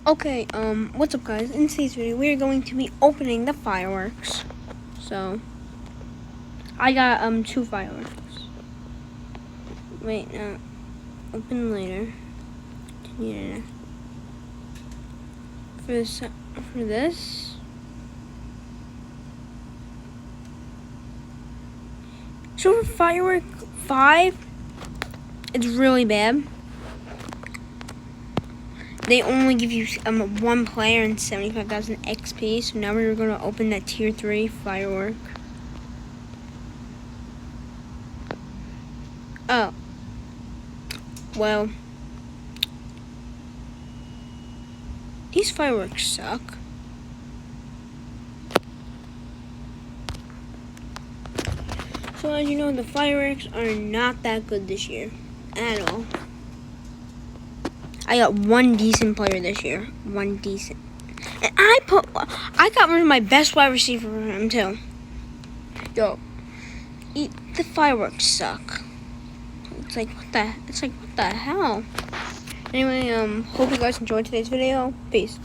Okay, what's up guys? In today's video, we're going to be opening the fireworks. So, I got, 2 fireworks. Wait, no, open later. Yeah. For this. So for firework 5, it's really bad. They only give you 1 player and 75,000 XP. So now we're going to open that tier 3 firework. Oh. Well. These fireworks suck. So as you know, the fireworks are not that good this year. At all. I got 1 decent player this year. 1 decent. And I got rid of my best wide receiver for him too. Yo, the fireworks suck. It's like what the hell? Anyway, hope you guys enjoyed today's video. Peace.